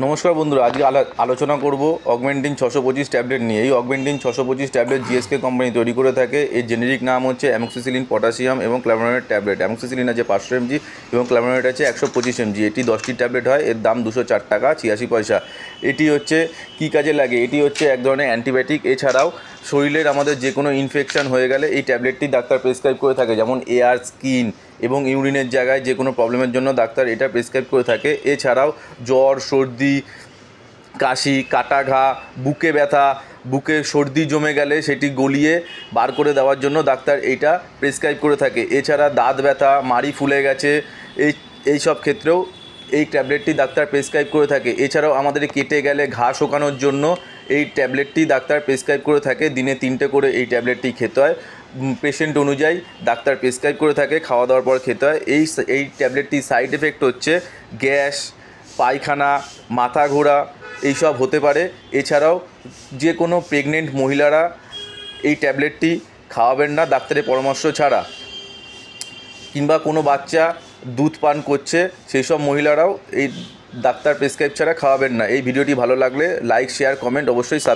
নমস্কার বন্ধুরা, আজকে আলোচনা করব অগমেন্টিন 625 ট্যাবলেট নিয়ে। এই অগমেন্টিন 625 ট্যাবলেট জিএসকে কোম্পানি তৈরি করে থাকে। এর জেনেরিক নাম হচ্ছে অ্যামোক্সিসিলিন পটাশিয়াম এবং ক্লাভোনেট ট্যাবলেট। অ্যামোক্সিসিলিন আছে 500 mg এবং ক্লাভোনেট আছে 125 mg। এটি 10টি ট্যাবলেট হয়। এর দাম 204 টাকা 86 পয়সা। এটি হচ্ছে কী কাজে লাগে? এটি হচ্ছে এক ধরনের অ্যান্টিবায়োটিক। এছাড়াও শরীরের আমাদের যে কোনো ইনফেকশন হয়ে গেলে এই ট্যাবলেটটি ডাক্তার প্রেসক্রাইব করে থাকে, যেমন এয়ার, স্কিন এবং ইউরিনের জায়গায় যে কোনো প্রবলেমের জন্য ডাক্তার এটা প্রেসক্রাইব করে থাকে। এছাড়াও জ্বর, সর্দি, কাশি, কাটা ঘা, বুকে ব্যথা, বুকে সর্দি জমে গেলে সেটি গলিয়ে বার করে দেওয়ার জন্য ডাক্তার এইটা প্রেসক্রাইব করে থাকে। এছাড়া দাঁত ব্যথা, মাড়ি ফুলে গেছে, এই সব ক্ষেত্রেও এই ট্যাবলেটটি ডাক্তার প্রেসক্রাইব করে থাকে। এছাড়াও আমাদের কেটে গেলে ঘা শুকানোর জন্য এই ট্যাবলেটটি ডাক্তার প্রেসক্রাইব করে থাকে। দিনে 3টে করে এই ট্যাবলেটটি খেতে হয়। পেশেন্ট অনুযায়ী ডাক্তার প্রেসক্রাইব করে থাকে, খাওয়া দাওয়ার পর খেতে হয়। এই ট্যাবলেটটির সাইড এফেক্ট হচ্ছে গ্যাস, পায়খানা, মাথা ঘোরা এইসব হতে পারে। এছাড়াও যে কোনো প্রেগনেন্ট মহিলারা এই ট্যাবলেটটি খাওয়াবেন না ডাক্তারের পরামর্শ ছাড়া, কিংবা কোনো বাচ্চা দুধ পান করছে সেই সব মহিলারাও এই ডাক্তার প্রেসক্রাইব ছাড়া খাওয়াবেন না। এই ভিডিওটি ভালো লাগলে লাইক, শেয়ার, কমেন্ট অবশ্যই সাবস্ক্রাইব